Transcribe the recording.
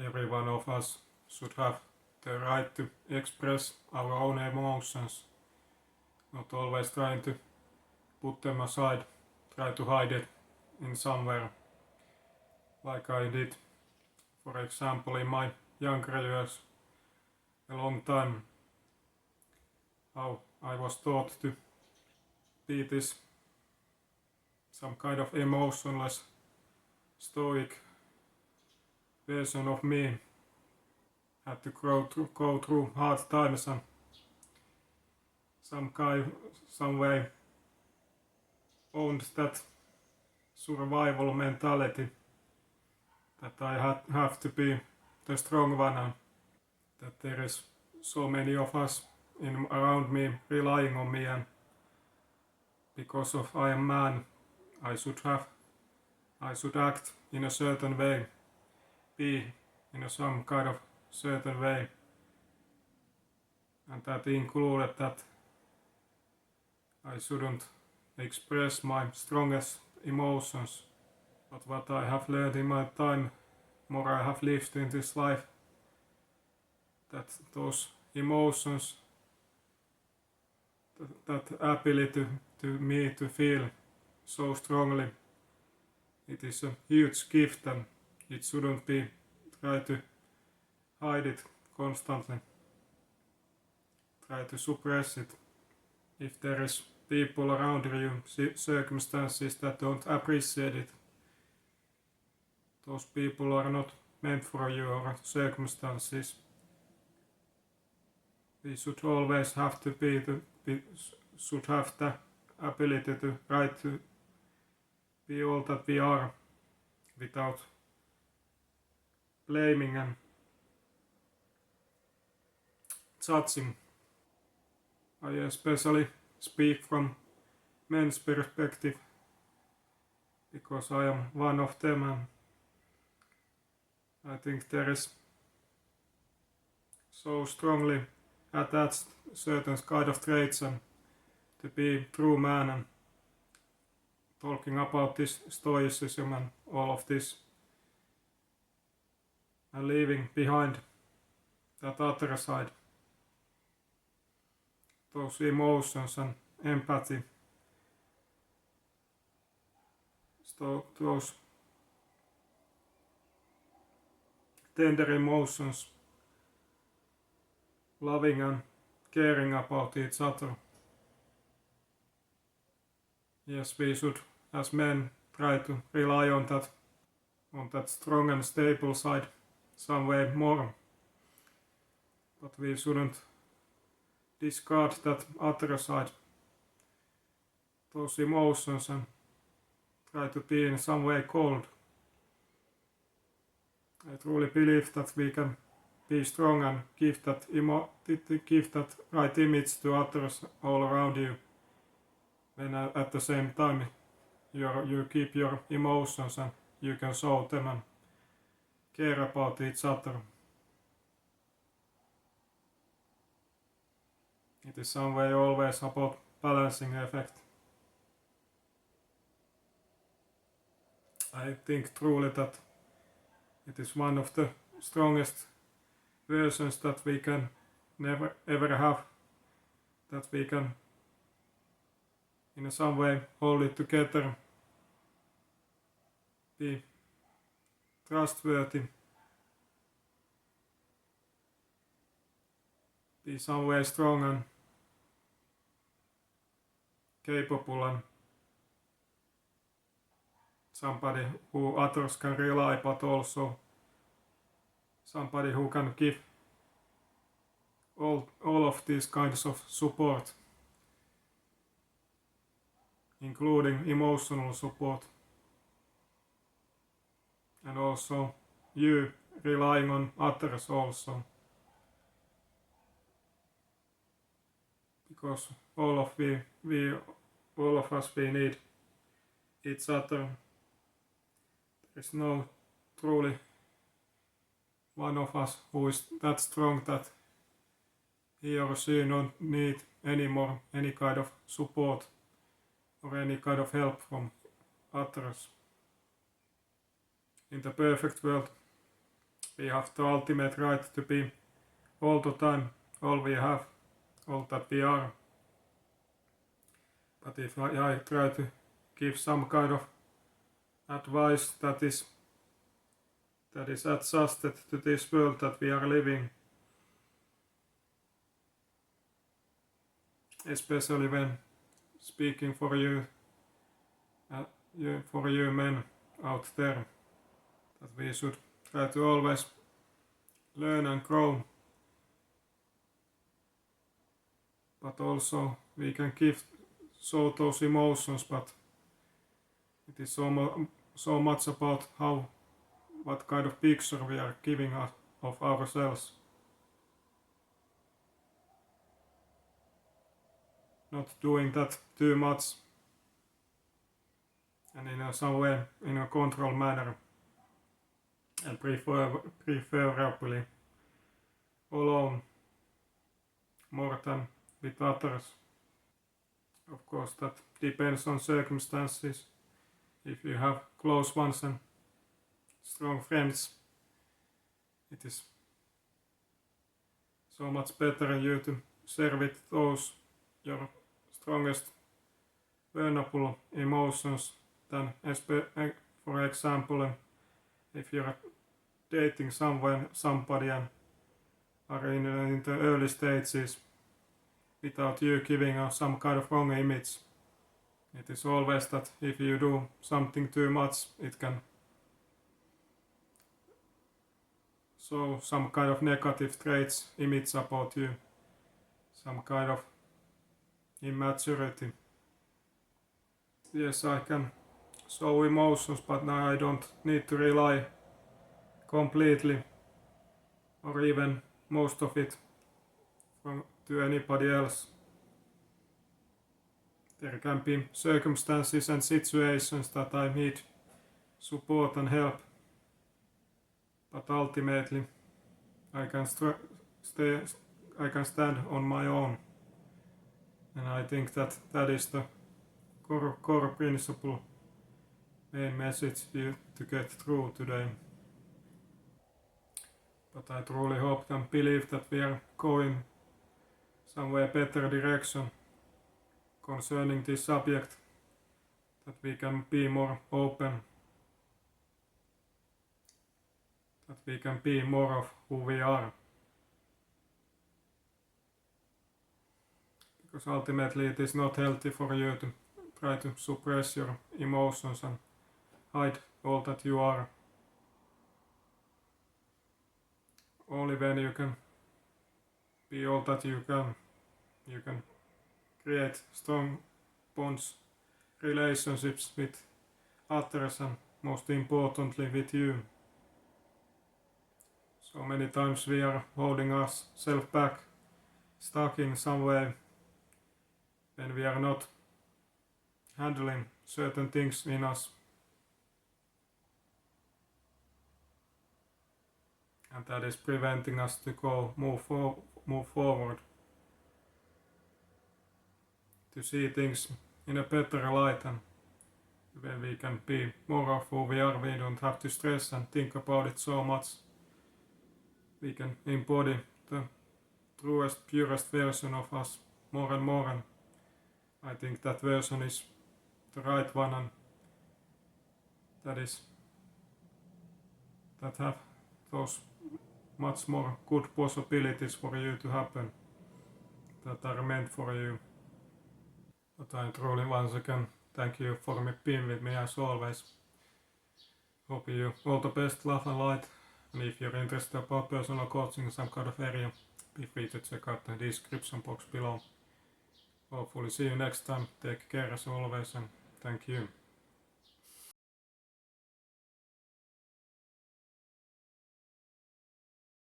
every one of us should have the right to express our own emotions, not always trying to put them aside, try to hide it in somewhere, like I did, for example, in my younger years, a long time, how I was taught to be this some kind of emotionless, stoic version of me. Had to go through hard times and some way owned that survival mentality that I have to be the strong one, and that there is so many of us around me relying on me, and because of I am man, I should act in a certain way, be in some kind of certain way, and that included that I shouldn't express my strongest emotions. But what I have learned in my time, more I have lived in this life, that those emotions, that ability to me to feel so strongly, it is a huge gift, and it shouldn't be try to hide it constantly, try to suppress it. If there is people around you, circumstances that don't appreciate it, those people are not meant for you, or circumstances. We should always have to should have the ability to try to be all that we are without blaming and judging. I especially speak from men's perspective because I am one of them, and I think there is so strongly attached certain kind of traits and to be true man, and talking about this stoicism and all of this, and leaving behind that other side, those emotions and empathy, those tender emotions, loving and caring about each other. Yes, we should as men try to rely on that strong and stable side some way more, but we shouldn't discard that other side, those emotions, and try to be in some way cold. I truly believe that we can be strong and give that right image to others all around you, when at the same time you keep your emotions and you can show them and care about each other. It is some way always about balancing effect. I think truly that it is one of the strongest versions that we can never ever have, that we can in some way hold it together, be trustworthy, be some way strong and capable, and somebody who others can rely, but also somebody who can give all of these kinds of support, including emotional support, and also you relying on others also, because all of us we need each other. There is no truly one of us who is that strong that he or she don't need anymore any kind of support or any kind of help from others. In the perfect world, we have the ultimate right to be all the time, all we have, all that we are. But if I try to give some kind of advice that is adjusted to this world that we are living, especially when speaking for you men out there, that we should try to always learn and grow, but also we can show those emotions, but it is so much about what kind of picture we are giving of ourselves. Not doing that too much and in some way in a controlled manner, and preferably alone more than with others. Of course that depends on circumstances. If you have close ones and strong friends, it is so much better you to share with those your strongest vulnerable emotions than, for example, if you're dating somebody and are in the early stages without you giving some kind of wrong image. It is always that if you do something too much, it can show some kind of negative traits, image about you, some kind of immaturity. Yes, I can show emotions, but now I don't need to rely completely or even most of it to anybody else. There can be circumstances and situations that I need support and help, but ultimately I can stand on my own, and I think that is the core principle, main message to get through today. But I truly hope and believe that we are going somewhere better direction concerning this subject, that we can be more open, that we can be more of who we are. Because ultimately it is not healthy for you to try to suppress your emotions and hide all that you are. Only when you can be all that you can create strong bonds, relationships with others, and most importantly with you. So many times we are holding ourselves back, stuck in some way, when we are not handling certain things in us. And that is preventing us to move forward, to see things in a better light, and when we can be more of who we are, we don't have to stress and think about it so much. We can embody the truest, purest version of us more and more, and I think that version is the right one, and that have those much more good possibilities for you to happen, that are meant for you. But I truly once again thank you for being with me as always. Hope you all the best, love and light, and if you're interested about personal coaching in some kind of area, be free to check out the description box below. Hopefully see you next time. Take care as always, and thank you.